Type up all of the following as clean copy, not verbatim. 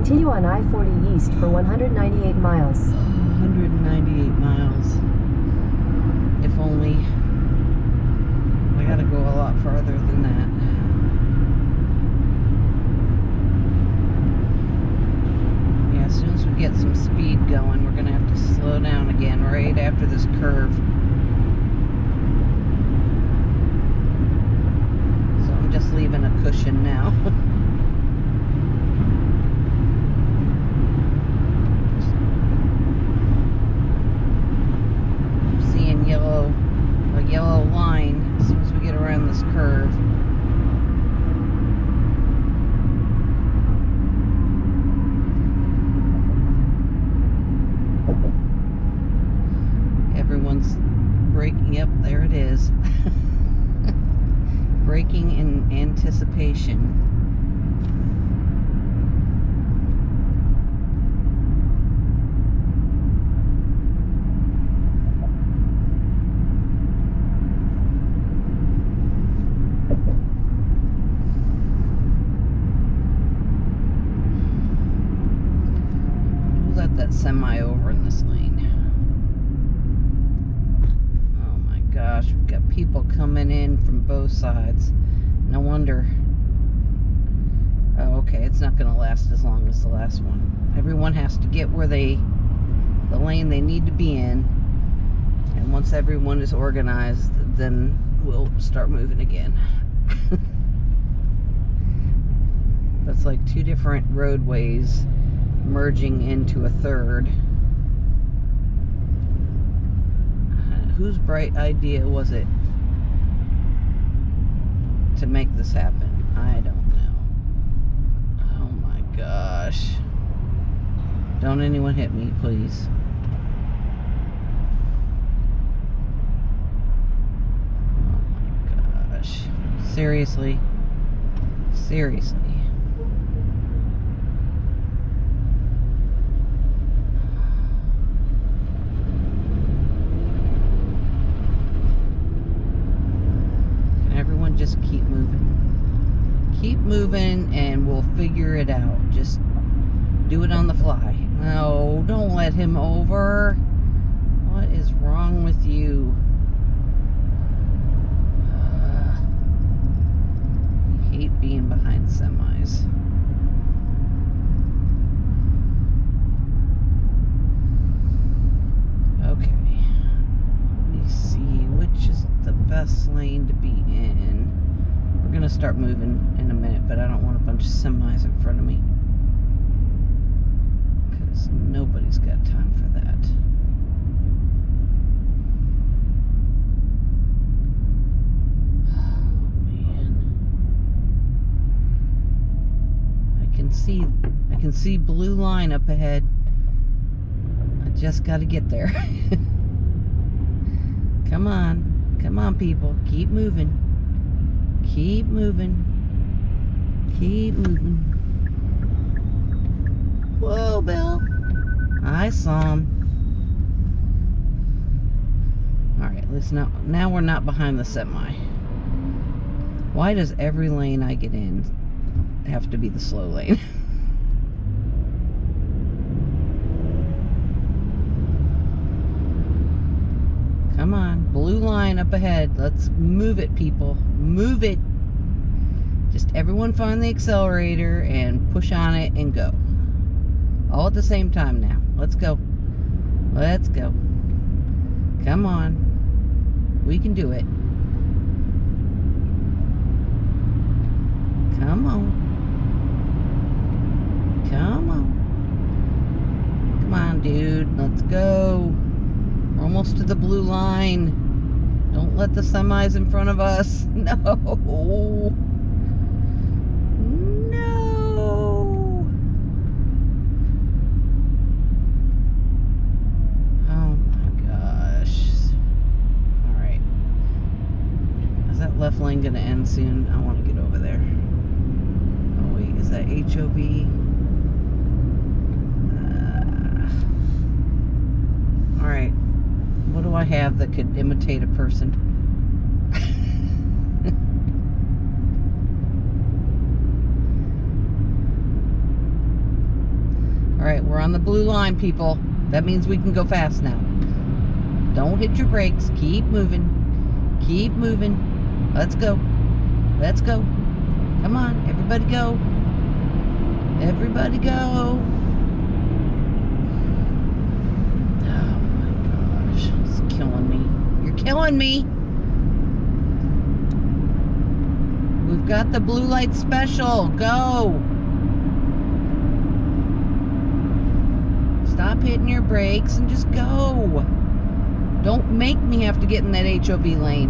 Continue on I-40 East for 198 miles. 198 miles. If only. I gotta go a lot farther than that. Yeah, as soon as we get some speed going, we're gonna have to slow down again right after this curve. So I'm just leaving a cushion now. A yellow line as soon as we get around this curve. Everyone's braking. Yep, there it is. Braking in anticipation. That semi over in this lane. Oh my gosh, we've got people coming in from both sides. No wonder. Oh, okay, it's not going to last as long as the last one. Everyone has to get where the lane they need to be in, and once everyone is organized, then we'll start moving again. That's like two different roadways merging into a third. Whose bright idea was it to make this happen? I don't know. Oh my gosh. Don't anyone hit me, please. Oh my gosh. Seriously? Seriously. Just keep moving. Keep moving and we'll figure it out. Just do it on the fly. No, don't let him over. What is wrong with you? I hate being behind semis. Okay. Let me see which is the best lane to be in. We're gonna start moving in a minute, but I don't want a bunch of semis in front of me because nobody's got time for that. Oh man, I can see blue line up ahead. I just got to get there. Come on, people, keep moving. Keep moving. Keep moving. Whoa, Bill. I saw him. Alright, listen, now we're not behind the semi. Why does every lane I get in have to be the slow lane? Come on, blue line up ahead. Let's move it, people. Move it. Just everyone find the accelerator and push on it and go. All at the same time now. Let's go. Let's go. Come on. We can do it. Come on. Come on. Come on, dude. Let's go. We're almost to the blue line. Don't let the semis in front of us. No. No. Oh my gosh. Alright. Is that left lane going to end soon? I want to get over there. Oh wait, is that HOV? Alright. What do I have that could imitate a person? on the blue line, people. That means we can go fast now. Don't hit your brakes. Keep moving. Keep moving. Let's go. Let's go. Come on, everybody go. Everybody go. Oh my gosh. It's killing me. You're killing me. We've got the blue light special. Go. Stop hitting your brakes and just go. Don't make me have to get in that HOV lane.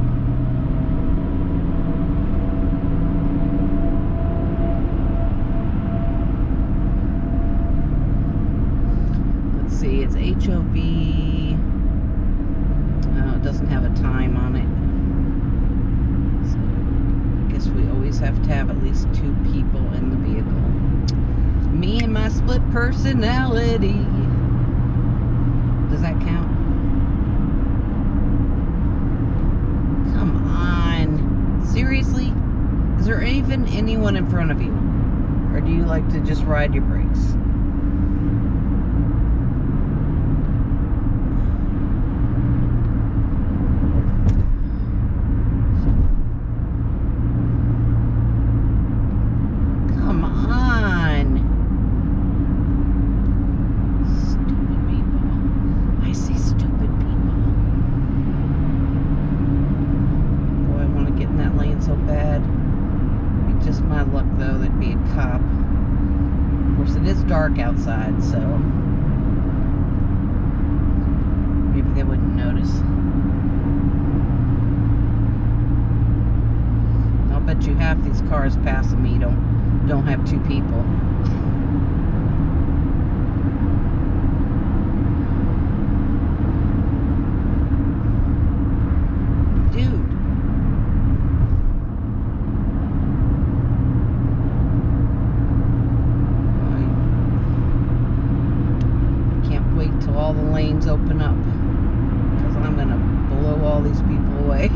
Let's see, it's HOV. Oh, it doesn't have a time on it. So I guess we always have to have at least 2 people in the vehicle. Me and my split personality. Does that count? Come on. Seriously? Is there even anyone in front of you? Or do you like to just ride your brakes? So bad. It's just my luck though, there'd be a cop. Of course it is dark outside, so maybe they wouldn't notice. I'll bet you half these cars passing me don't have 2 people. All the lanes open up because I'm gonna blow all these people away.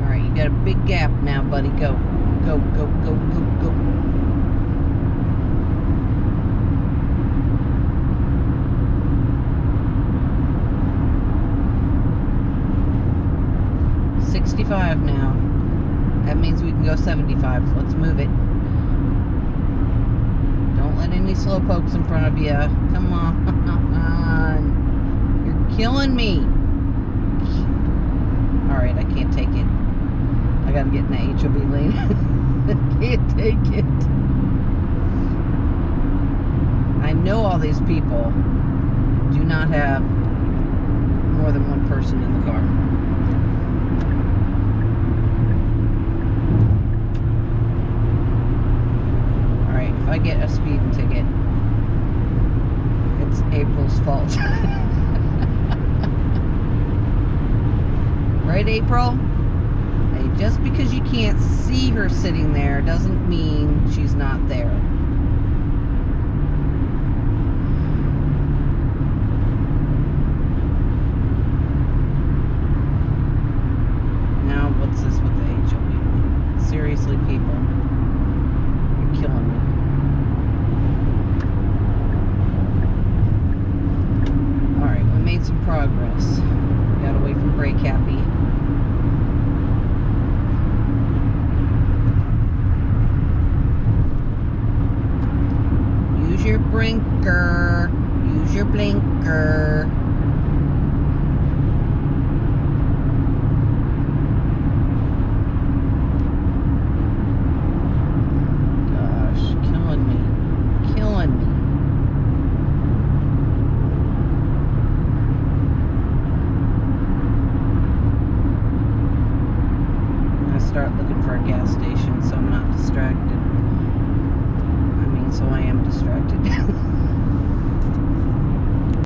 All right, you got a big gap now, buddy. Go. Go, go, go, go, go. $65 now. That means we can go 75. So let's move it. Don't let any slow pokes in front of you. Come on. You're killing me. Alright, I can't take it. I gotta get in the HOV lane. I can't take it. I know all these people do not have more than 1 person in the car. Alright, if I get a speeding ticket, it's April's fault. Right, April? Just because you can't see her sitting there doesn't mean she's not there. Now, what's this with the HOV? Seriously, people. You're killing me. Alright, we made some progress. Got away from brake happy. Use your blinker. Use your blinker.